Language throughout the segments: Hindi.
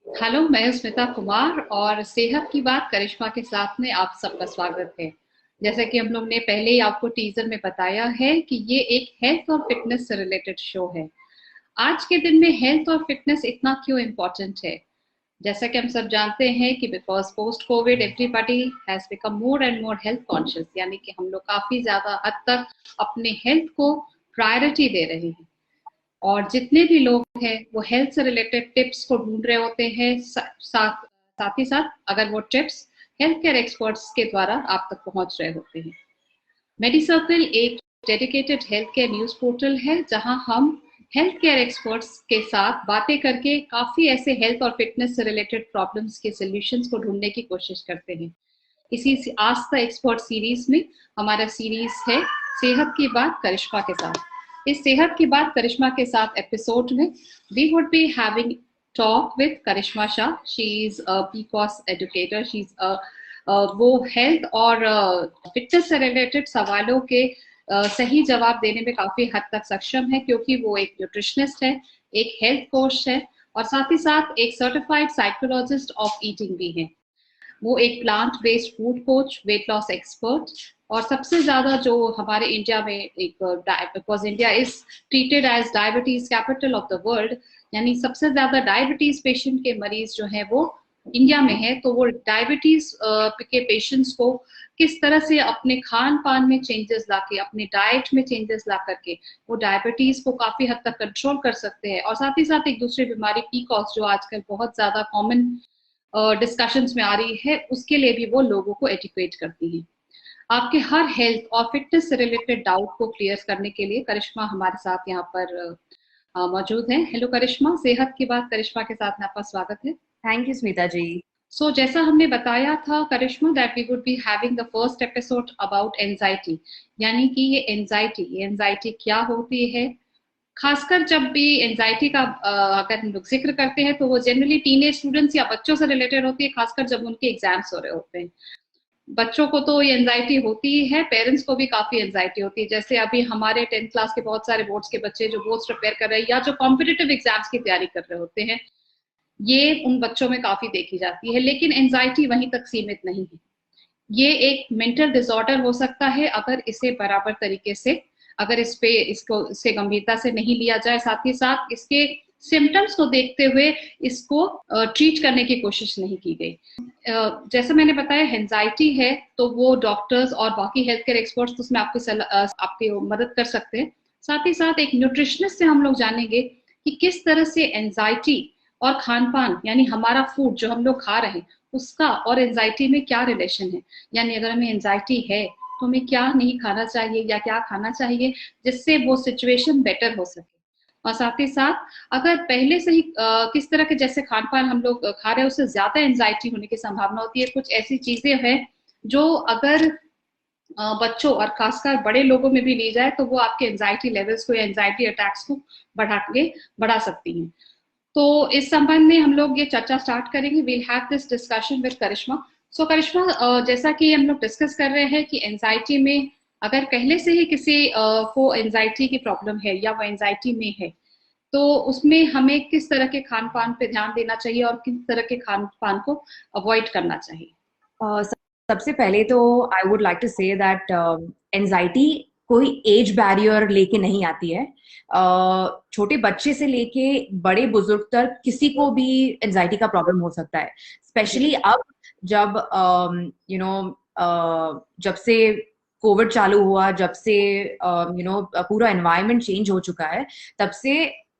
हेलो, मैं स्मिता कुमार और सेहत की बात करिश्मा के साथ में आप सबका स्वागत है। जैसा कि हम लोग ने पहले ही आपको टीजर में बताया है कि ये एक हेल्थ और फिटनेस से रिलेटेड शो है। आज के दिन में हेल्थ और फिटनेस इतना क्यों इम्पोर्टेंट है? जैसा कि हम सब जानते हैं कि because post Covid everybody has become more and more health conscious, यानी कि हम लोग काफी ज्यादा हद तक अपने हेल्थ को प्रायोरिटी दे रहे हैं। और जितने भी लोग हैं वो हेल्थ से रिलेटेड टिप्स को ढूंढ रहे होते हैं। साथ ही साथ अगर वो टिप्स हेल्थ केयर एक्सपर्ट्स के द्वारा आप तक पहुंच रहे होते हैं। मेडिसर्कल एक dedicated health care news portal है जहां हम हेल्थ केयर एक्सपर्ट्स के साथ बातें करके काफी ऐसे हेल्थ और फिटनेस से रिलेटेड प्रॉब्लम्स के सॉल्यूशंस को ढूंढने की कोशिश करते हैं। इसी आस्था एक्सपर्ट सीरीज में हमारा सीरीज है सेहत की बात करिश्मा के साथ। इस सेहत की बात करिश्मा के साथ एपिसोड में we would be having talk with Karishma Shah. She is a PCOS educator. She is वो हेल्थ और फिटनेस से रिलेटेड सवालों के सही जवाब देने में काफी हद तक सक्षम है, क्योंकि वो एक न्यूट्रिशनिस्ट है, एक हेल्थ कोच है और साथ ही साथ एक सर्टिफाइड साइकोलॉजिस्ट ऑफ ईटिंग भी है। वो एक plant based food coach, weight loss expert और सबसे ज्यादा जो हमारे इंडिया में एक, because India is treated as diabetes capital of the world, यानी सबसे ज्यादा डायबिटीज पेशेंट के मरीज जो है वो इंडिया में है। तो वो डायबिटीज के पेशेंट्स को किस तरह से अपने खान पान में चेंजेस लाके, अपने डाइट में चेंजेस ला करके वो डायबिटीज को काफी हद तक कंट्रोल कर सकते हैं। और साथ ही साथ एक दूसरी बीमारी पीकॉस जो आजकल बहुत ज्यादा कॉमन डिस्कशंस में आ रही है, उसके लिए भी वो लोगों को एजुकेट करती है। आपके हर हेल्थ और फिटनेस से रिलेटेड डाउट को क्लियर करने के लिए करिश्मा हमारे साथ यहाँ पर मौजूद है। हेलो करिश्मा, सेहत की बात करिश्मा के साथ में आपका स्वागत है। Thank you Smita ji. जैसा हमने बताया था Karishma that we would be having the first episode about anxiety, यानी कि ये एंजाइटी क्या होती है। खासकर जब भी एंजाइटी का अगर हम लोग जिक्र करते हैं तो वो जनरली टीनेज स्टूडेंट्स या बच्चों से रिलेटेड होती है, खासकर जब उनके एग्जाम्स हो रहे होते हैं। बच्चों को तो ये एंजाइटी होती ही है, पेरेंट्स को भी काफी एंजाइटी होती है। जैसे अभी हमारे 10th क्लास के बहुत सारे बोर्ड्स के बच्चे जो बोर्ड्स प्रिपेयर कर रहे हैं या जो कॉम्पिटिटिव एग्जाम्स की तैयारी कर रहे होते हैं, ये उन बच्चों में काफी देखी जाती है। लेकिन एंजाइटी वहीं तक सीमित नहीं है। ये एक मेंटल डिसऑर्डर हो सकता है अगर इसे बराबर तरीके से, अगर इससे गंभीरता से नहीं लिया जाए, साथ ही साथ इसके सिम्टम्स को देखते हुए इसको ट्रीट करने की कोशिश नहीं की गई। जैसा मैंने बताया एंजाइटी है तो वो डॉक्टर्स और बाकी हेल्थ केयर एक्सपर्ट्स तो उसमें आपकी मदद कर सकते हैं। साथ ही साथ एक न्यूट्रिशनिस्ट से हम लोग जानेंगे कि किस तरह से एंजाइटी और खान पान, यानी हमारा फूड जो हम लोग खा रहे हैं उसका और एंजाइटी में क्या रिलेशन है। यानी अगर हमें एंजाइटी है तो हमें क्या नहीं खाना चाहिए या क्या खाना चाहिए जिससे वो सिचुएशन बेटर हो सके। और साथ ही साथ अगर पहले से ही किस तरह के जैसे खान पान हम लोग खा रहे हैं उससे ज्यादा एंजाइटी होने की संभावना होती है। कुछ ऐसी चीजें हैं जो अगर बच्चों और खासकर बड़े लोगों में भी ली जाए तो वो आपके एंजाइटी लेवल्स को या एंजाइटी अटैक्स को बढ़ा सकती हैं। तो इस संबंध में हम लोग ये चर्चा स्टार्ट करेंगे। We'll have this discussion with Karishma. Karishma, जैसा कि हम लोग डिस्कस कर रहे हैं कि एंजाइटी में अगर पहले से ही किसी को एंजाइटी की प्रॉब्लम है या वो एंजाइटी में है तो उसमें हमें किस तरह के खान पान पे ध्यान देना चाहिए और किस तरह के खान पान को अवॉइड करना चाहिए। Uh, सबसे पहले तो I would like to say that anxiety कोई एज बैरियर लेके नहीं आती है। छोटे बच्चे से लेके बड़े बुजुर्ग तक किसी को भी एनजाइटी का प्रॉब्लम हो सकता है, स्पेशली अब जब जब से कोविड चालू हुआ, जब से पूरा एनवायरनमेंट चेंज हो चुका है, तब से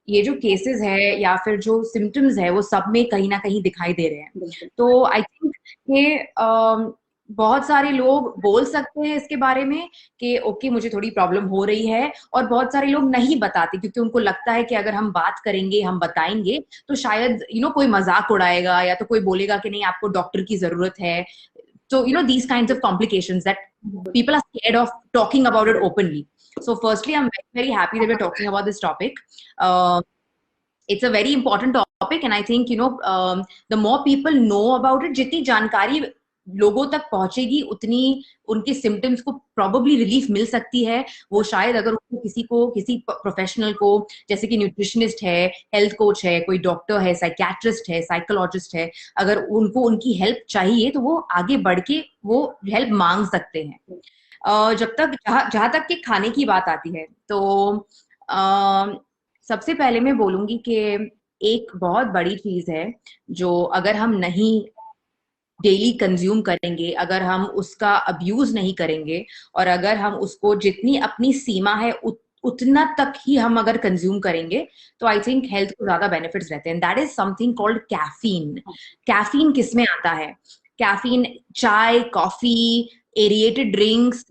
ये जो केसेस है या फिर जो सिम्टम्स है वो सब में कहीं ना कहीं दिखाई दे रहे हैं। तो आई थिंक कि बहुत सारे लोग बोल सकते हैं इसके बारे में कि ओके मुझे थोड़ी प्रॉब्लम हो रही है, और बहुत सारे लोग नहीं बताते क्योंकि उनको लगता है कि अगर हम बात करेंगे, हम बताएंगे तो शायद कोई मजाक उड़ाएगा या तो कोई बोलेगा कि नहीं आपको डॉक्टर की जरूरत है। So, these kinds of complications that people are scared of talking about it openly. So, firstly, I'm very, very happy that we're talking about this topic. It's a very important topic, and I think, the more people know about it, जितनी जानकारी लोगों तक पहुंचेगी उतनी उनके सिम्टम्स को प्रॉबेबली रिलीफ मिल सकती है। वो शायद अगर उनको किसी प्रोफेशनल को, जैसे कि न्यूट्रिशनिस्ट है, हेल्थ कोच है, कोई डॉक्टर है, साइकियाट्रिस्ट है, साइकोलॉजिस्ट है, अगर उनको उनकी हेल्प चाहिए तो वो आगे बढ़ के वो हेल्प मांग सकते हैं। जब तक जहां तक कि खाने की बात आती है तो सबसे पहले मैं बोलूंगी कि एक बहुत बड़ी चीज है जो अगर हम नहीं डेली कंज्यूम करेंगे, अगर हम उसका अब्यूज नहीं करेंगे और अगर हम उसको जितनी अपनी सीमा है उतना तक ही हम अगर कंज्यूम करेंगे तो आई थिंक हेल्थ को ज्यादा बेनिफिट्स रहते हैं। That is something called caffeine. Caffeine किसमें आता है? कैफीन चाय, coffee, aerated drinks,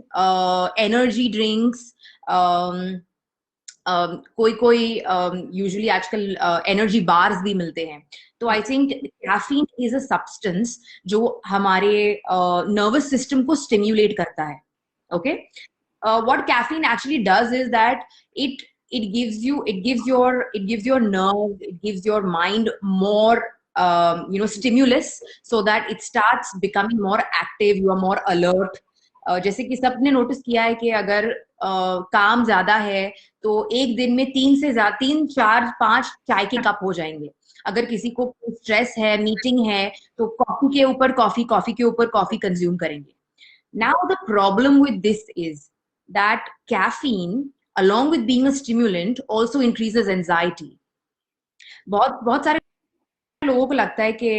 energy drinks, कोई कोई यूजुअली आजकल एनर्जी बार्स भी मिलते हैं। तो I think caffeine is a substance जो हमारे नर्वस सिस्टम को स्टिम्युलेट करता है। Okay, what caffeine actually does is that it gives your nerve, it gives your mind more stimulus, so that it starts becoming more active, you are more alert. जैसे कि सबने नोटिस किया है कि अगर काम ज्यादा है तो एक दिन में 3 4 5 चाय के कप हो जाएंगे। अगर किसी को स्ट्रेस है, मीटिंग है, तो कॉफी के ऊपर कॉफी, कॉफी के ऊपर कॉफी कंज्यूम करेंगे। Now the problem with this is that caffeine, along with being a stimulant, also increases anxiety. बहुत सारे लोगों को लगता है कि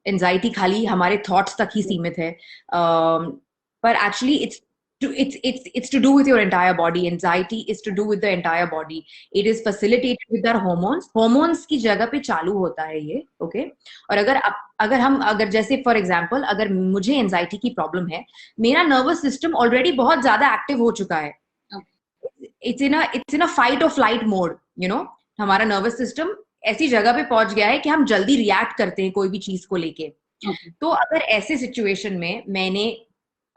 एंजाइटी खाली हमारे थॉट्स तक ही सीमित है, पर actually it's to do with your entire body. Anxiety is to do with the entire body. It is facilitated with our hormones की जगह पे चालू होता है ये। ओके, और अगर जैसे फॉर एग्जांपल अगर मुझे एंजाइटी की प्रॉब्लम है, मेरा नर्वस सिस्टम ऑलरेडी बहुत ज्यादा एक्टिव हो चुका है। इट्स इन अ फाइट और फ्लाइट मोड, हमारा नर्वस सिस्टम ऐसी जगह पे पहुंच गया है कि हम जल्दी रिएक्ट करते हैं कोई भी चीज को लेके। तो अगर ऐसे सिचुएशन में मैंने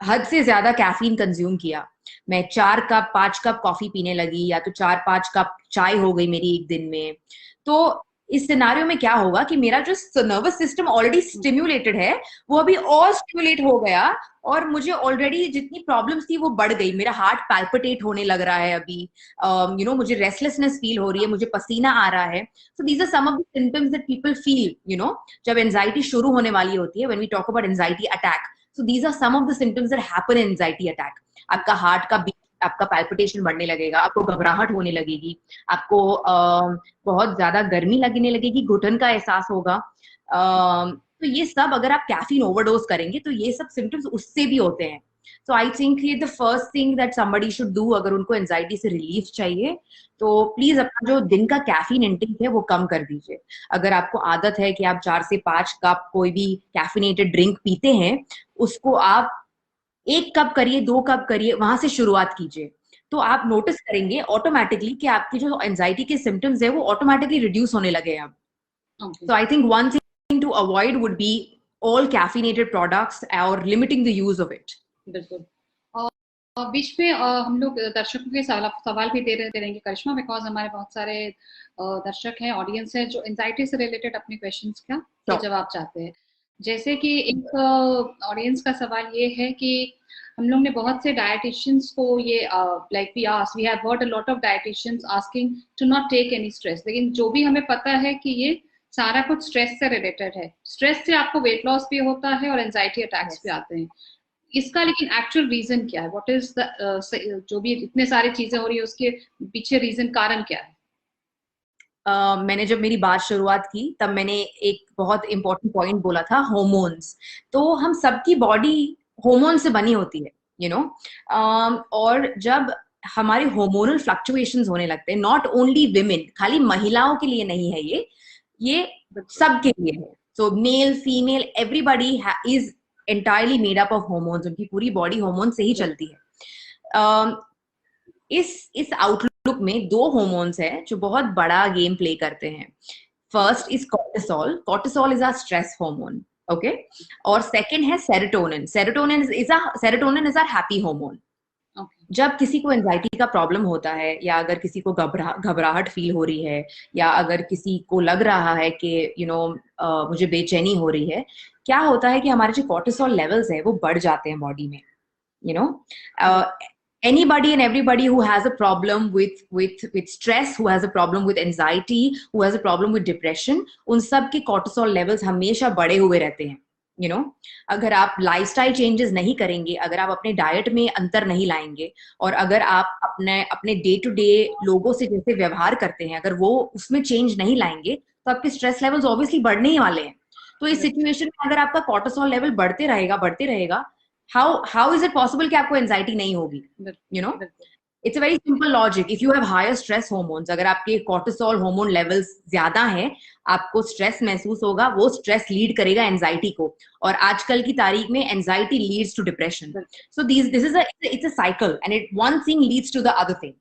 हद से ज्यादा कैफीन कंज्यूम किया, मैं 4 कप 5 कप कॉफी पीने लगी, या तो 4-5 कप चाय हो गई मेरी एक दिन में, तो इस सिनारियो में क्या होगा कि मेरा जो नर्वस सिस्टम ऑलरेडी स्टिम्युलेटेड है वो अभी और स्टिम्युलेट हो गया, और मुझे ऑलरेडी जितनी प्रॉब्लम्स थी वो बढ़ गई। मेरा हार्ट पैल्पिटेट होने लग रहा है अभी, मुझे रेस्टलेसनेस फील हो रही है, मुझे पसीना आ रहा है। So these are some of the symptoms that people feel जब एंजाइटी शुरू होने वाली होती है, when we talk about anxiety attack. So these are some of the symptoms that happen in anxiety attack. आपका हार्ट का बीट, आपका पैल्पिटेशन बढ़ने लगेगा, आपको घबराहट होने लगेगी, आपको बहुत ज्यादा गर्मी लगने लगेगी, घुटन का एहसास होगा। तो ये सब अगर आप कैफीन ओवरडोज करेंगे तो ये सब सिम्टम्स उससे भी होते हैं। So I think ये the first thing that somebody should do अगर उनको एंजाइटी से रिलीफ चाहिए तो प्लीज अपना जो दिन का कैफीन इंटेक है वो कम कर दीजिए। अगर आपको आदत है कि आप 4 से 5 कप कोई भी कैफिनेटेड ड्रिंक पीते हैं, उसको आप 1 कप करिए, 2 कप करिए, वहां से शुरुआत कीजिए। तो आप नोटिस करेंगे ऑटोमेटिकली कि आपकी जो एंजाइटी के सिम्टम्स है वो ऑटोमेटिकली रिड्यूस होने लगे अब। So I think one thing to avoid would be all caffeinated products or limiting the use of it. बिल्कुल। और बीच में हम लोग दर्शकों के सवाल भी दे रहेंगे करिश्मा, बिकॉज हमारे बहुत सारे दर्शक हैं, ऑडियंस है जो एंजाइटी से रिलेटेड अपने क्वेश्चंस का जवाब चाहते हैं। जैसे कि एक ऑडियंस का सवाल ये है कि हम लोग ने बहुत से डायटिशियंस को ये like we have heard a lot of dietitians asking to not take any stress, लेकिन जो भी हमें पता है कि ये सारा कुछ स्ट्रेस से रिलेटेड है। स्ट्रेस से आपको वेट लॉस भी होता है और एंजाइटी अटैक्स भी आते हैं। इसका लेकिन एक्चुअल रीजन क्या है? व्हाट इज द जो भी इतने सारी चीजें हो रही है उसके पीछे रीजन, कारण क्या है? मैंने जब मेरी बात शुरुआत की तब मैंने एक बहुत इंपॉर्टेंट पॉइंट बोला था, हार्मोन्स। तो हम सबकी बॉडी हार्मोन से बनी होती है, और जब हमारे हार्मोनल फ्लक्चुएशंस होने लगते हैं, नॉट ओनली विमेन, खाली महिलाओं के लिए नहीं है ये सबके लिए है। So male female everybody is entirely made up of hormones. उनकी पूरी बॉडी हार्मोन से ही चलती है। इस आउटलुक में 2 हार्मोन्स हैं जो बहुत बड़ा गेम प्ले करते हैं। First is cortisol. Cortisol is a stress hormone, okay, और सेकंड है serotonin. Serotonin is a happy hormone. जब किसी को एंजाइटी का प्रॉब्लम होता है, या अगर किसी को घबराहट फील हो रही है, या अगर किसी को लग रहा है कि मुझे बेचैनी हो रही है, क्या होता है कि हमारे जो कॉर्टिसोल लेवल्स है वो बढ़ जाते हैं बॉडी में, you know uh, anybody and everybody who has a problem with stress, who has a problem with anxiety, who has a problem with depression, उन सब के cortisol levels हमेशा बढ़े हुए रहते हैं, अगर आप लाइफस्टाइल चेंजेस नहीं करेंगे, अगर आप अपने डाइट में अंतर नहीं लाएंगे, और अगर आप अपने अपने डे टू डे लोगों से जैसे व्यवहार करते हैं, अगर वो उसमें चेंज नहीं लाएंगे, तो आपके स्ट्रेस लेवल्स ऑब्वियसली बढ़ने ही वाले हैं। तो इस सिचुएशन में अगर आपका कॉर्टिसोल लेवल बढ़ते रहेगा, how is it possible कि आपको एंजाइटी नहीं होगी? It's a very simple logic. If you have higher stress hormones, अगर आपके कॉर्टिसोल हार्मोन लेवल्स ज्यादा हैं, आपको स्ट्रेस महसूस होगा, वो स्ट्रेस लीड करेगा एंजाइटी को, और आजकल की तारीख में anxiety leads to depression. So this is it's a cycle, and it one thing leads to the other thing.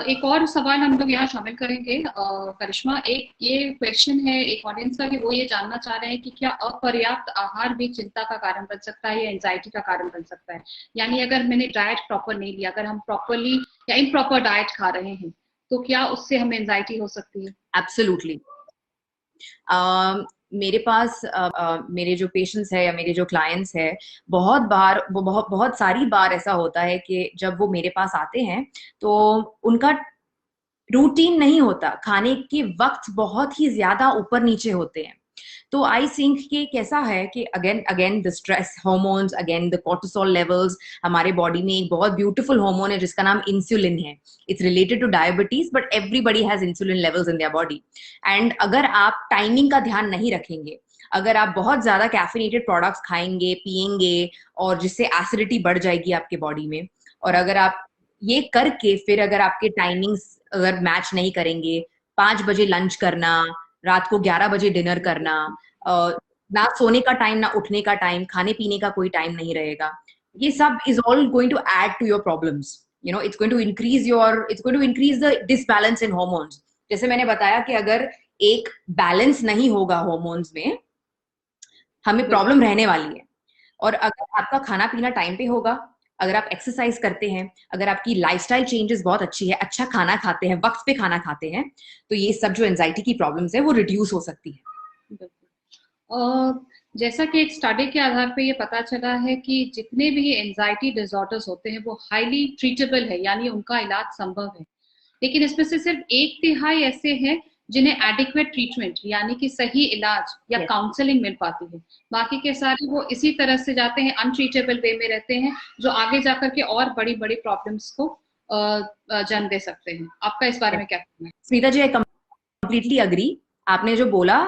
एक और सवाल हम लोग यहाँ शामिल करेंगे करिश्मा। एक ये क्वेश्चन है एक ऑडियंस का कि वो ये जानना चाह रहे हैं कि क्या अपर्याप्त आहार भी चिंता का कारण बन सकता है या एंजाइटी का कारण बन सकता है? यानी अगर मैंने डाइट प्रॉपर नहीं लिया, अगर हम प्रॉपरली या इम्प्रॉपर डाइट खा रहे हैं, तो क्या उससे हमें एंजाइटी हो सकती है? एब्सोल्युटली। मेरे पास मेरे जो पेशेंट्स है या मेरे जो क्लाइंट्स है, बहुत सारी बार ऐसा होता है कि जब वो मेरे पास आते हैं तो उनका रूटीन नहीं होता, खाने के वक्त बहुत ही ज्यादा ऊपर नीचे होते हैं। तो आई थिंक कि कैसा है कि again the stress hormones, again the cortisol levels, हमारे बॉडी में एक बहुत ब्यूटीफुल हार्मोन है जिसका नाम इंसुलिन है। It's related two diabetes, but everybody has insulin levels in their body. And अगर आप टाइमिंग का ध्यान नहीं रखेंगे, अगर आप बहुत ज्यादा कैफिनेटेड प्रोडक्ट्स खाएंगे पिएंगे, और जिससे एसिडिटी बढ़ जाएगी आपके बॉडी में, और अगर आप ये करके फिर अगर आपके टाइमिंग्स अगर मैच नहीं करेंगे, 5 बजे लंच करना, रात को 11 बजे डिनर करना, ना सोने का टाइम ना उठने का टाइम, खाने पीने का कोई टाइम नहीं रहेगा, ये सब is all going to add to your problems. It's going to increase the disbalance in hormones. जैसे मैंने बताया कि अगर एक बैलेंस नहीं होगा हॉर्मोन्स में, हमें प्रॉब्लम रहने वाली है। और अगर आपका खाना पीना टाइम पे होगा, अगर आप एक्सरसाइज करते हैं, अगर आपकी लाइफस्टाइल चेंजेस बहुत अच्छी है, अच्छा खाना खाते हैं, वक्त पे खाना खाते हैं, तो ये सब जो एंजाइटी की प्रॉब्लम्स है वो रिड्यूस हो सकती है। जैसा कि एक स्टडी के आधार पे ये पता चला है कि जितने भी एंजाइटी डिसऑर्डर्स होते हैं वो हाईली ट्रीटेबल है, यानी उनका इलाज संभव है। लेकिन इसमें से सिर्फ 1/3 ऐसे हैं जिन्हें एडिक्वेट ट्रीटमेंट यानी कि सही इलाज या काउंसलिंग मिल पाती है। बाकी के सारे वो इसी तरह से जाते हैं, अनट्रीटेबल वे में रहते हैं, जो आगे जाकर के और बड़ी बड़ी प्रॉब्लम्स को जन्म दे सकते हैं। आपका इस बारे में क्या कहना है? स्मिता जी, आई कंप्लीटली अग्री। आपने जो बोला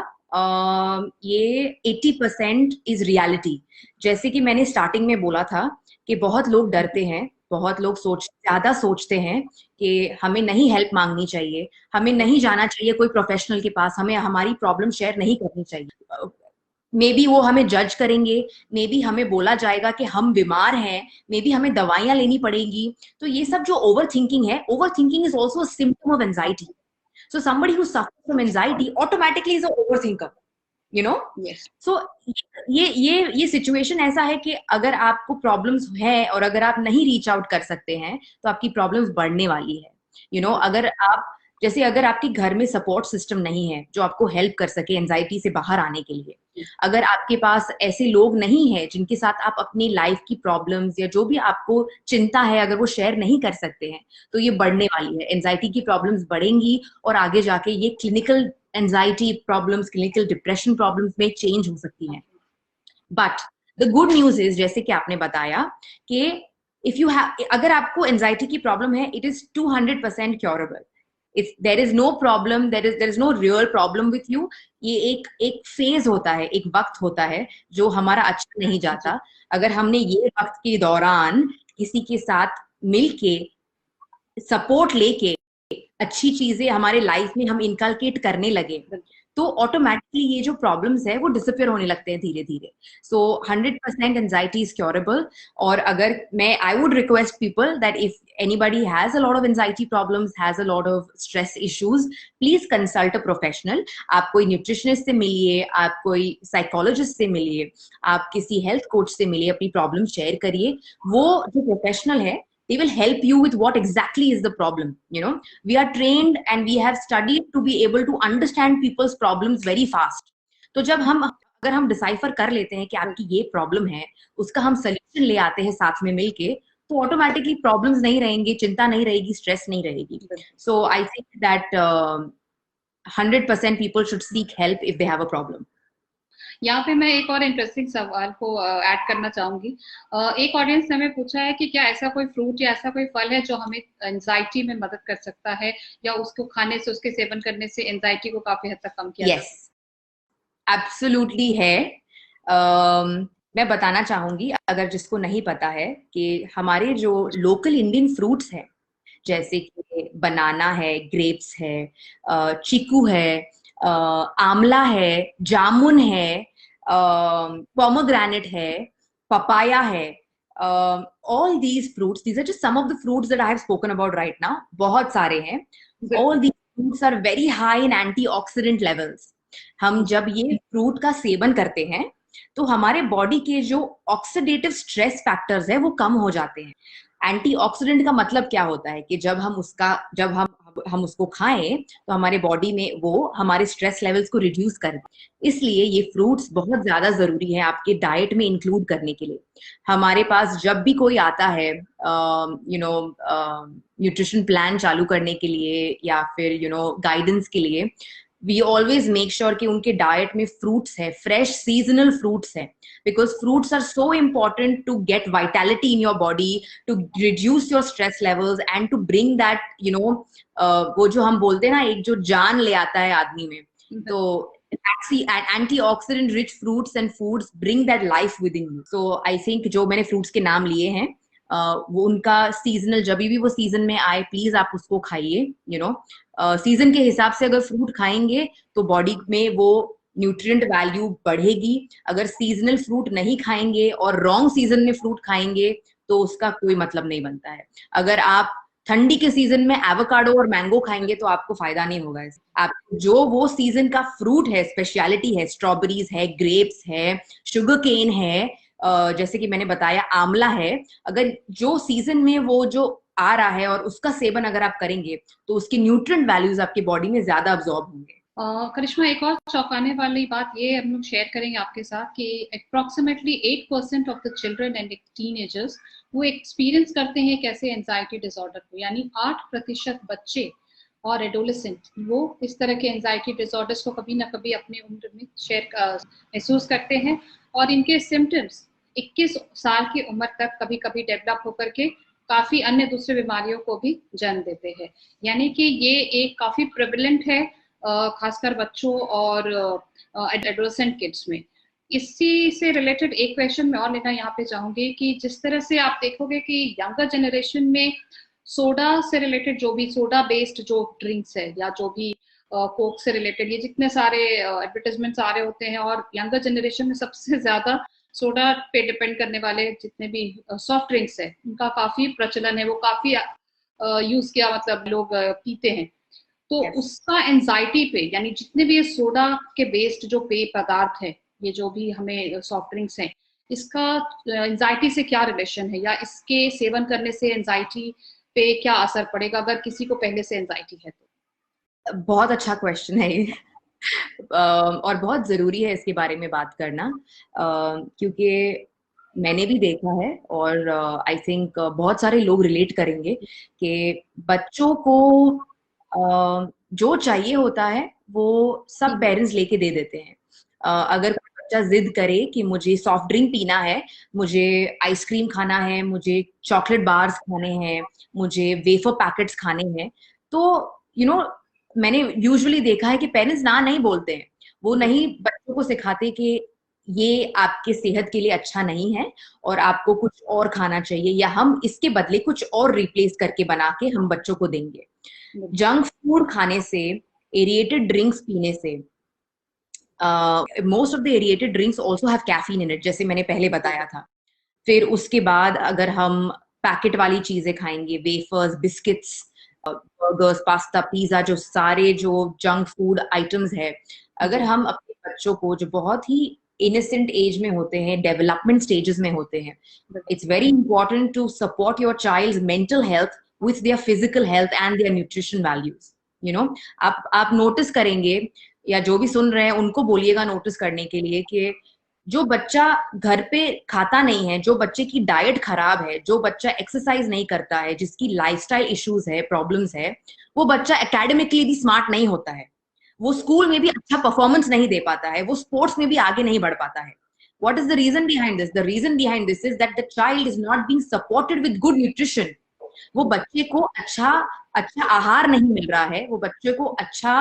ये 80% इज रियलिटी। जैसे कि मैंने स्टार्टिंग में बोला था कि बहुत लोग डरते हैं, बहुत लोग ज्यादा सोचते हैं कि हमें नहीं हेल्प मांगनी चाहिए, हमें नहीं जाना चाहिए कोई प्रोफेशनल के पास, हमें हमारी प्रॉब्लम शेयर नहीं करनी चाहिए। मे बी वो हमें जज करेंगे, मे बी हमें बोला जाएगा कि हम बीमार हैं, मे बी हमें दवाइयां लेनी पड़ेगी। तो ये सब जो ओवर थिंकिंग है, over thinking is also a symptom of anxiety. So somebody who suffers from anxiety automatically is an overthinker, Yes. So ये सिचुएशन ऐसा है कि अगर आपको प्रॉब्लम्स है और अगर आप नहीं रीच आउट कर सकते हैं, तो आपकी प्रॉब्लम्स बढ़ने वाली है। अगर आपके घर में सपोर्ट सिस्टम नहीं है जो आपको हेल्प कर सके एंजाइटी से बाहर आने के लिए, अगर आपके पास ऐसे लोग नहीं है जिनके साथ आप अपनी लाइफ की प्रॉब्लम्स या जो भी आपको चिंता है, अगर वो शेयर नहीं कर सकते हैं, तो ये बढ़ने वाली है। एंजाइटी की प्रॉब्लम्स बढ़ेंगी और आगे जाके ये clinical anxiety problems, clinical depression problems में चेंज हो सकती हैं। But the good news is, जैसे कि आपने बताया कि अगर आपको एंजाइटी की प्रॉब्लम है, it is 200% curable. There is no problem, there is no real problem with you. ये एक फेज होता है, एक वक्त होता है जो हमारा अच्छा नहीं जाता। अगर हमने ये वक्त के दौरान किसी के साथ मिलके सपोर्ट लेके अच्छी चीजें हमारे लाइफ में हम इनकलकेट करने लगे, तो ऑटोमेटिकली ये जो प्रॉब्लम्स है वो डिसअपियर होने लगते हैं धीरे धीरे. सो 100% एंजाइटी इज क्योरेबल. और अगर मैं I would request people that if anybody has a lot of anxiety problems, has a lot of stress issues, please consult a professional. आप कोई न्यूट्रिशनिस्ट से मिलिए, आप कोई साइकोलॉजिस्ट से मिलिए, आप किसी हेल्थ कोच से मिलिए, अपनी प्रॉब्लम शेयर करिए. वो जो प्रोफेशनल है, they will help you with what exactly is the problem. We are trained and we have studied to be able to understand people's problems very fast. तो जब अगर हम डिसाइफर कर लेते हैं कि आपकी ये प्रॉब्लम है, उसका हम सोल्यूशन ले आते हैं साथ में मिलके, तो ऑटोमेटिकली प्रॉब्लम्स नहीं रहेंगे, चिंता नहीं रहेगी, स्ट्रेस नहीं रहेगी. So I think that 100% people should seek help if they have a problem. यहाँ पे मैं एक और इंटरेस्टिंग सवाल को ऐड करना चाहूंगी. एक ऑडियंस ने हमें पूछा है कि क्या ऐसा कोई फ्रूट या ऐसा कोई फल है जो हमें एंजाइटी में मदद कर सकता है, या उसको खाने से, उसके सेवन करने से एंजाइटी को काफी हद तक कम किया जा सकता है? एब्सोल्युटली है. मैं बताना चाहूंगी, अगर जिसको नहीं पता है, कि हमारे जो लोकल इंडियन फ्रूट्स हैं, जैसे कि बनाना है, ग्रेप्स है, चीकू है, आमला है, जामुन है, पोमोग्रेनेट है, पपाया है, all these fruits, these are just some of the fruits that I have spoken about right now. बहुत सारे हैं. All these fruits are very high in antioxidant levels. हम जब ये फ्रूट का सेवन करते हैं तो हमारे बॉडी के जो ऑक्सीडेटिव स्ट्रेस फैक्टर्स है वो कम हो जाते हैं. एंटीऑक्सीडेंट का मतलब क्या होता है कि जब हम उसको खाएं तो हमारे बॉडी में वो हमारे स्ट्रेस लेवल्स को रिड्यूस कर. इसलिए ये फ्रूट्स बहुत ज्यादा जरूरी है आपके डाइट में इंक्लूड करने के लिए. हमारे पास जब भी कोई आता है न्यूट्रिशन प्लान चालू करने के लिए या फिर गाइडेंस के लिए, we always make sure कि उनके डाइट में फ्रूट्स है, फ्रेश सीजनल फ्रूट्स है, because fruits are so important to get vitality in your body, to reduce your stress levels and to bring that वो जो हम बोलते हैं ना, एक जो जान ले आता है आदमी में. तो actually antioxidant rich fruits and foods bring that life within you. So I think जो मैंने फ्रूट्स के नाम लिए हैं, वो उनका सीजनल, जब भी वो सीजन में आए, प्लीज आप उसको खाइए. सीजन के हिसाब से अगर फ्रूट खाएंगे तो बॉडी में वो न्यूट्रिएंट वैल्यू बढ़ेगी. अगर सीजनल फ्रूट नहीं खाएंगे और रॉन्ग सीजन में फ्रूट खाएंगे तो उसका कोई मतलब नहीं बनता है. अगर आप ठंडी के सीजन में एवोकाडो और मैंगो खाएंगे तो आपको फायदा नहीं होगा. आप जो वो सीजन का फ्रूट है, स्पेशलिटी है, स्ट्रॉबेरीज है, ग्रेप्स है, शुगर केन है, जैसे कि मैंने बताया आंवला है, अगर जो सीजन में वो जो आ रहा है और उसका सेवन अगर आप करेंगे तो उसकी न्यूट्रिएंट वैल्यूज आपकी बॉडी में ज्यादा अब्सॉर्ब होंगे. करिश्मा, एक और चौंकाने वाली बात ये हम लोग शेयर करेंगे आपके साथ कि approximately 8% of the children and teenagers वो एक्सपीरियंस करते हैं कैसे एंजाइटी डिसऑर्डर को, यानी 8% बच्चे और एडोलेसेंट वो इस तरह के एंजाइटी डिसऑर्डर्स को कभी ना कभी अपनी उम्र में महसूस करते हैं. और इनके सिम्टम्स 21 साल की उम्र तक कभी कभी डेवलप होकर के काफी अन्य दूसरे बीमारियों को भी जन्म देते हैं. यानी कि ये एक काफी प्रेवलेंट है, खासकर बच्चों और एडोलेसेंट किड्स में. इसी से रिलेटेड एक क्वेश्चन मैं और लेना यहाँ पे चाहूंगी कि जिस तरह से आप देखोगे कि यंगर जनरेशन में सोडा से रिलेटेड, जो भी सोडा बेस्ड जो ड्रिंक्स है या जो भी कोक से रिलेटेड, ये जितने सारे एडवर्टाइजमेंट्स आ रहे होते हैं, और यंगर जनरेशन में सबसे ज्यादा सोडा पे डिपेंड करने वाले जितने भी सॉफ्ट ड्रिंक्स है उनका काफी प्रचलन है, वो काफी यूज किया, मतलब लोग पीते हैं. तो उसका एंजाइटी पे, यानी जितने भी ये सोडा के बेस्ड जो पेय पदार्थ है, ये जो भी हमें सॉफ्ट ड्रिंक्स हैं, इसका एंजाइटी से क्या रिलेशन है, या इसके सेवन करने से एंजाइटी पे क्या असर पड़ेगा अगर किसी को पहले से एंजाइटी है तो? बहुत अच्छा क्वेश्चन है ये. और बहुत जरूरी है इसके बारे में बात करना, क्योंकि मैंने भी देखा है और आई थिंक बहुत सारे लोग रिलेट करेंगे कि बच्चों को जो चाहिए होता है वो सब पेरेंट्स लेके दे देते हैं. अगर कोई बच्चा जिद करे कि मुझे सॉफ्ट ड्रिंक पीना है, मुझे आइसक्रीम खाना है, मुझे चॉकलेट बार्स खाने हैं, मुझे वेफर पैकेट्स खाने हैं, तो मैंने यूजुअली देखा है कि पेरेंट्स ना नहीं बोलते हैं. वो नहीं बच्चों को सिखाते कि ये आपके सेहत के लिए अच्छा नहीं है और आपको कुछ और खाना चाहिए, या हम इसके बदले कुछ और रिप्लेस करके बना के हम बच्चों को देंगे. जंक फूड खाने से, एरिएटेड ड्रिंक्स पीने से most of the aerated drinks also have caffeine in it, जैसे मैंने पहले बताया था। फिर उसके बाद अगर हम पैकेट वाली चीजें खाएंगे, wafers, biscuits, burgers, pasta, pizza, जो सारे जो जंक फूड आइटम्स है, अगर हम अपने बच्चों को जो बहुत ही इनोसेंट एज में होते हैं, डेवलपमेंट स्टेजेस में होते हैं, it's very important to support your child's mental health with their physical health and their nutrition values. You know, आप नोटिस करेंगे, या जो भी सुन रहे हैं उनको बोलिएगा नोटिस करने के लिए, कि जो बच्चा घर पे खाता नहीं है, जो बच्चे की डाइट खराब है, जो बच्चा एक्सरसाइज नहीं करता है, जिसकी लाइफस्टाइल इश्यूज है, प्रॉब्लम्स है, वो बच्चा एकेडमिकली भी स्मार्ट नहीं होता है, वो स्कूल में भी अच्छा परफॉर्मेंस नहीं दे पाता है, वो स्पोर्ट्स में भी आगे नहीं बढ़ पाता है। What is the reason behind this? The reason behind this is that the child is not being supported with good nutrition. वो बच्चे को अच्छा अच्छा आहार नहीं मिल रहा है, वो बच्चे को अच्छा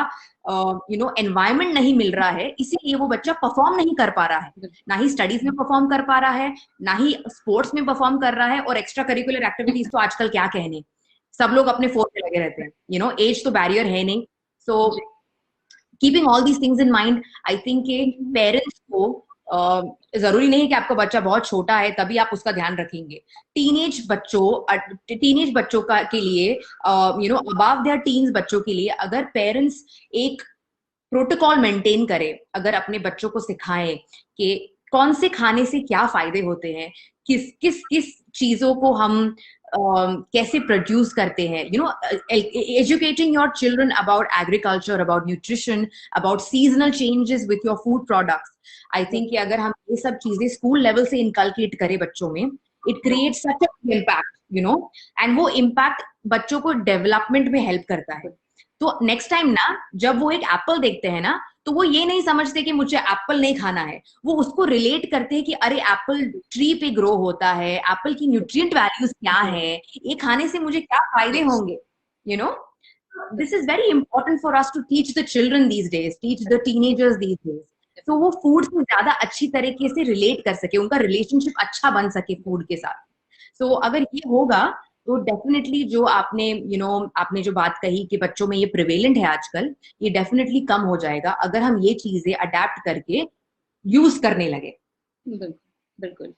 एनवायरमेंट नहीं मिल रहा है, इसीलिए वो बच्चा परफॉर्म नहीं कर पा रहा है, ना ही स्टडीज में परफॉर्म कर पा रहा है, ना ही स्पोर्ट्स में परफॉर्म कर रहा है, और एक्स्ट्रा करिकुलर एक्टिविटीज तो आजकल क्या कहने, सब लोग अपने फोन पे लगे रहते हैं। एज तो बैरियर है नहीं। So keeping all these things in mind, I think parents को जरूरी नहीं कि आपका बच्चा बहुत छोटा है तभी आप उसका ध्यान रखेंगे। टीनेज बच्चों का के लिए, अबव देयर टीन्स बच्चों के लिए, अगर पेरेंट्स एक प्रोटोकॉल मेंटेन करें, अगर अपने बच्चों को सिखाएं कि कौन से खाने से क्या फायदे होते हैं, किस किस किस चीजों को हम कैसे प्रोड्यूस करते हैं, educating your children about agriculture, about nutrition, about seasonal changes with your food products. I think कि अगर हम ये सब चीजें स्कूल लेवल से इनकलकेट करें बच्चों में, it creates such a impact, and वो इम्पैक्ट बच्चों को डेवलपमेंट में हेल्प करता है। तो नेक्स्ट टाइम ना, जब वो एक एप्पल देखते हैं ना, तो वो ये नहीं समझते कि मुझे एप्पल नहीं खाना है, वो उसको रिलेट करते हैं कि अरे एप्पल ट्री पे ग्रो होता है, एप्पल की न्यूट्रिएंट वैल्यूज क्या है, ये खाने से मुझे क्या फायदे होंगे। This is very important for us to teach the children these days, teach the teenagers these days, तो वो फूड से ज्यादा अच्छी तरीके से रिलेट कर सके, उनका रिलेशनशिप अच्छा बन सके फूड के साथ। सो अगर ये होगा तो डेफिनेटली जो आपने जो बात कही कि बच्चों में ये प्रिवेलेंट है आजकल, ये डेफिनेटली कम हो जाएगा अगर हम ये चीजें अडेप्ट करके यूज करने लगे। बिल्कुल।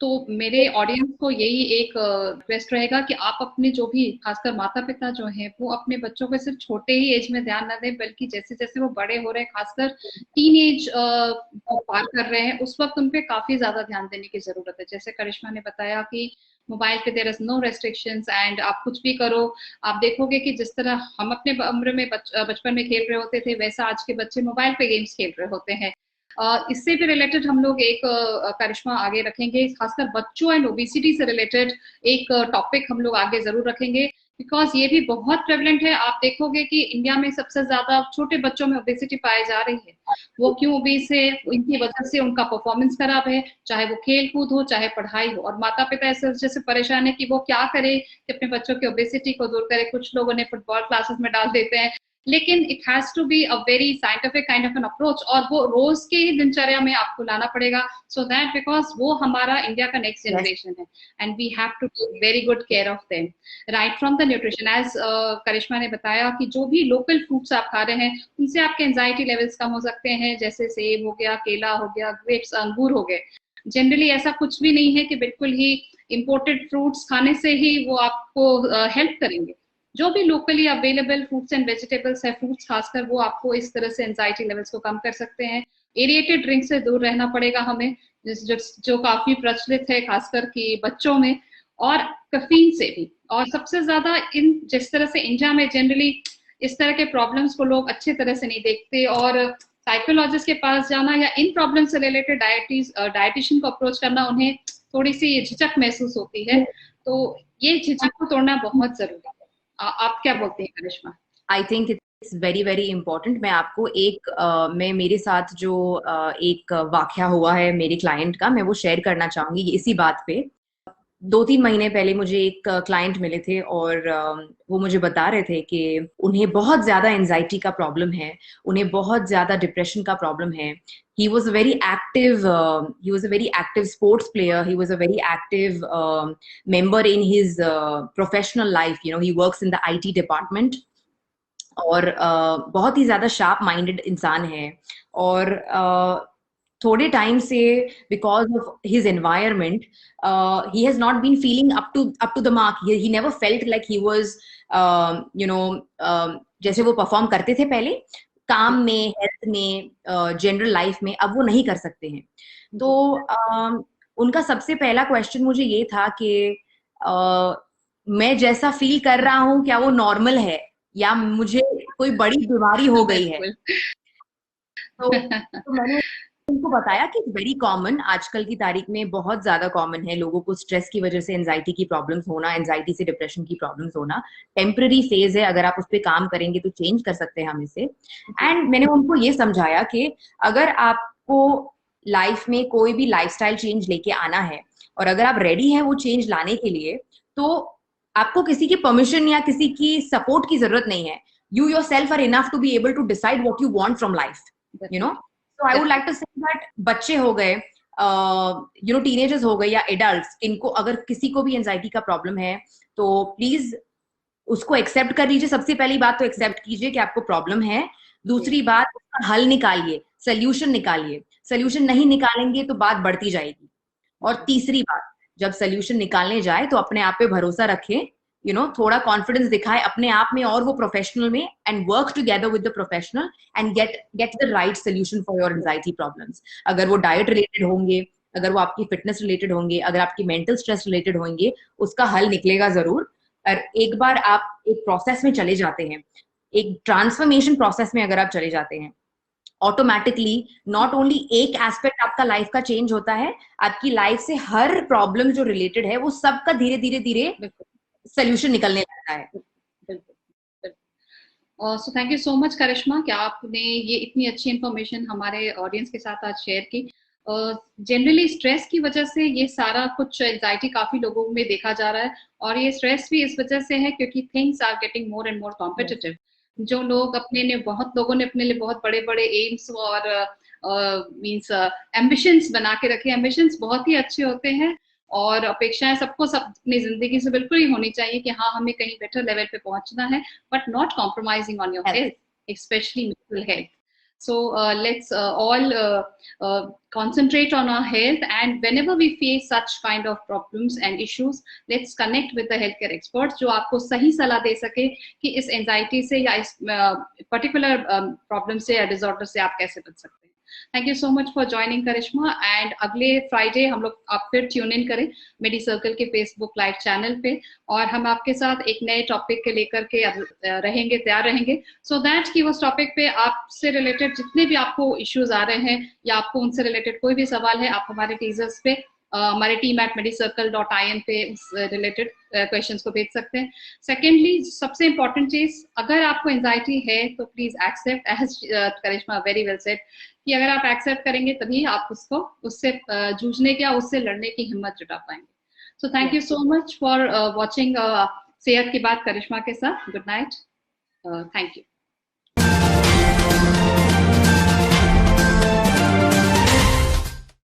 तो मेरे ऑडियंस को यही एक रिक्वेस्ट रहेगा कि आप अपने जो भी, खासकर माता पिता जो हैं, वो अपने बच्चों को सिर्फ छोटे ही एज में ध्यान न दें, बल्कि जैसे जैसे वो बड़े हो रहे हैं, खासकर टीन एज को पार कर रहे हैं, उस वक्त उन पे काफी ज्यादा ध्यान देने की जरूरत है। जैसे करिश्मा ने बताया कि मोबाइल पे there is no restrictions and आप कुछ भी करो। आप देखोगे कि जिस तरह हम अपने उम्र में बचपन में खेल रहे होते थे, वैसा आज के बच्चे मोबाइल पे गेम्स खेल रहे होते हैं। इससे भी रिलेटेड हम लोग एक करिश्मा आगे रखेंगे, खासकर बच्चों एंड ओबेसिटी से रिलेटेड एक टॉपिक हम लोग आगे जरूर रखेंगे, बिकॉज ये भी बहुत प्रेवलेंट है। आप देखोगे कि इंडिया में सबसे ज्यादा छोटे बच्चों में ओबेसिटी पाई जा रही है। वो क्यों ओबेस है? इनकी वजह से उनका परफॉर्मेंस खराब है, चाहे वो खेल कूद हो, चाहे पढ़ाई हो। और माता पिता ऐसे वजह से परेशान है कि वो क्या करे कि अपने बच्चों की ओबेसिटी को दूर करे। कुछ लोग उन्हें फुटबॉल क्लासेस में डाल देते हैं, लेकिन it has to be a very scientific kind of an approach, और वो रोज के ही दिनचर्या में आपको लाना पड़ेगा, सो दैट, बिकॉज वो हमारा इंडिया का नेक्स्ट जनरेशन है and we have to take very good care of them right from the nutrition. As Karishma ने बताया कि जो भी लोकल फ्रूट्स आप खा रहे हैं, उनसे आपके एंजाइटी लेवल्स कम हो सकते हैं, जैसे सेब हो गया, केला हो गया, ग्रेप्स, अंगूर हो गए। जनरली ऐसा कुछ भी नहीं है कि बिल्कुल ही इम्पोर्टेड फ्रूट्स खाने से ही वो आपको हेल्प करेंगे। जो भी locally available fruits and vegetables है, फ्रूट्स खासकर, वो आपको इस तरह से एंजाइटी लेवल्स को कम कर सकते हैं। एरिएटेड ड्रिंक से दूर रहना पड़ेगा हमें, जो काफी प्रचलित है खासकर कि बच्चों में, और कैफीन से भी। और सबसे ज्यादा जिस तरह से इंडिया में जनरली इस तरह के प्रॉब्लम्स को लोग अच्छे तरह से नहीं देखते, और साइकोलॉजिस्ट के पास जाना या इन प्रॉब्लम से रिलेटेड डायटिशियन को अप्रोच करना उन्हें थोड़ी सी झिझक महसूस होती है। तो ये झिझक को तोड़ना बहुत जरूरी है। आप क्या बोलते हैं Karishma? I think it's very very important. मैं आपको मैं मेरे साथ जो एक वाकया हुआ है मेरे क्लाइंट का, मैं वो शेयर करना चाहूंगी इसी बात पे। 2-3 महीने पहले मुझे एक क्लाइंट मिले थे, और वो मुझे बता रहे थे कि उन्हें बहुत ज्यादा एंजाइटी का प्रॉब्लम है, उन्हें बहुत ज्यादा डिप्रेशन का प्रॉब्लम है। He was a very active sports player. He was a very active member in his professional life. He works in the IT department. और बहुत ही ज्यादा शार्प माइंडेड इंसान है, और थोड़े टाइम से because of his environment he has not been feeling up to the mark. He never felt like he was you know जैसे वो परफॉर्म करते थे पहले काम में, हेल्थ में, जनरल लाइफ में, अब वो नहीं कर सकते हैं. तो उनका सबसे पहला क्वेश्चन मुझे ये था कि मैं जैसा फील कर रहा हूँ क्या वो नॉर्मल है या मुझे कोई बड़ी बीमारी हो गई है. तो मैंने उनको बताया कि वेरी कॉमन, आजकल की तारीख में बहुत ज्यादा कॉमन है लोगों को स्ट्रेस की वजह से एंजाइटी की प्रॉब्लम्स होना, एंजाइटी से डिप्रेशन की प्रॉब्लम्स होना. टेम्पररी फेज है, अगर आप उस पर काम करेंगे तो चेंज कर सकते हैं हम इसे. एंड मैंने उनको ये समझाया कि अगर आपको लाइफ में कोई भी लाइफस्टाइल चेंज लेके आना है और अगर आप रेडी हैं वो चेंज लाने के लिए, तो आपको किसी की परमिशन या किसी की सपोर्ट की जरूरत नहीं है. You yourself are enough to be able to decide what you want from life, you know. So I would like to say that बच्चे हो गए, you know, teenagers हो गए या adults, इनको अगर किसी को भी एंजाइटी का प्रॉब्लम है तो प्लीज उसको एक्सेप्ट कर लीजिए. सबसे पहली बात तो एक्सेप्ट कीजिए कि आपको प्रॉब्लम है. दूसरी बात, उसका हल निकालिए, सोल्यूशन निकालिए. सोल्यूशन नहीं निकालेंगे तो बात बढ़ती जाएगी. और तीसरी बात, जब सोल्यूशन निकालने जाए तो अपने आप पे भरोसा रखें, यू नो, थोड़ा कॉन्फिडेंस दिखाए अपने आप में और वो प्रोफेशनल में, and work together with the professional and get the right solution for your anxiety problems. अगर वो डाइट रिलेटेड होंगे, अगर वो आपकी फिटनेस रिलेटेड होंगे, अगर आपकी मेंटल स्ट्रेस रिलेटेड होंगे, उसका हल निकलेगा जरूर. और एक बार आप एक प्रोसेस में चले जाते हैं, एक ट्रांसफॉर्मेशन प्रोसेस में अगर आप चले जाते हैं, ऑटोमेटिकली नॉट ओनली एक एस्पेक्ट आपका लाइफ का चेंज होता है, आपकी लाइफ से हर प्रॉब्लम जो रिलेटेड है वो सबका धीरे धीरे धीरे सोल्यूशन निकलने लगता है. So thank you so much Karishma कि आपने ये इतनी अच्छी इंफॉर्मेशन हमारे ऑडियंस के साथ आज शेयर की. जनरली स्ट्रेस की वजह से ये सारा कुछ एंजाइटी काफी लोगों में देखा जा रहा है, और ये स्ट्रेस भी इस वजह से है क्योंकि things are getting more and more competitive. जो लोग अपने लिए बहुत लोगों ने अपने लिए बहुत बड़े बड़े एम्स और मींस एम्बिशंस बना के रखे. एम्बिशंस बहुत ही अच्छे होते हैं और अपेक्षाएं सबको सब अपनी जिंदगी से बिल्कुल ही होनी चाहिए कि हाँ हमें कहीं बेटर लेवल पे पहुंचना है, but not compromising on your health, especially mental health. So let's all concentrate on our health, and whenever we face such kind of problems and issues, let's connect with the healthcare experts जो आपको सही सलाह दे सके कि इस एंजाइटी से या इस पर्टिकुलर प्रॉब्लम से या डिसऑर्डर से आप कैसे बच सकते हैं. Thank you so much for joining Karishma. And अगले फ्राइडे हम लोग आप फिर ट्यून इन करें मेडी सर्कल के फेसबुक लाइव चैनल पे, और हम आपके साथ एक नए टॉपिक के लेकर के रहेंगे, तैयार रहेंगे, सो दैट कि उस टॉपिक पे आपसे रिलेटेड जितने भी आपको इश्यूज आ रहे हैं या आपको उनसे रिलेटेड कोई भी सवाल है, आप हमारे टीजर्स पे हमारे team@medicircle.in पे रिलेटेड क्वेश्चंस को भेज सकते हैं. सेकेंडली, सबसे इंपॉर्टेंट चीज, अगर आपको एंजाइटी है तो please accept, as Karishma very well said, कि अगर आप एक्सेप्ट करेंगे तभी आप उससे जूझने के या उससे लड़ने की हिम्मत जुटा पाएंगे. सो thank you so much for watching सेहत की बात करिश्मा के साथ. Good night. Thank you.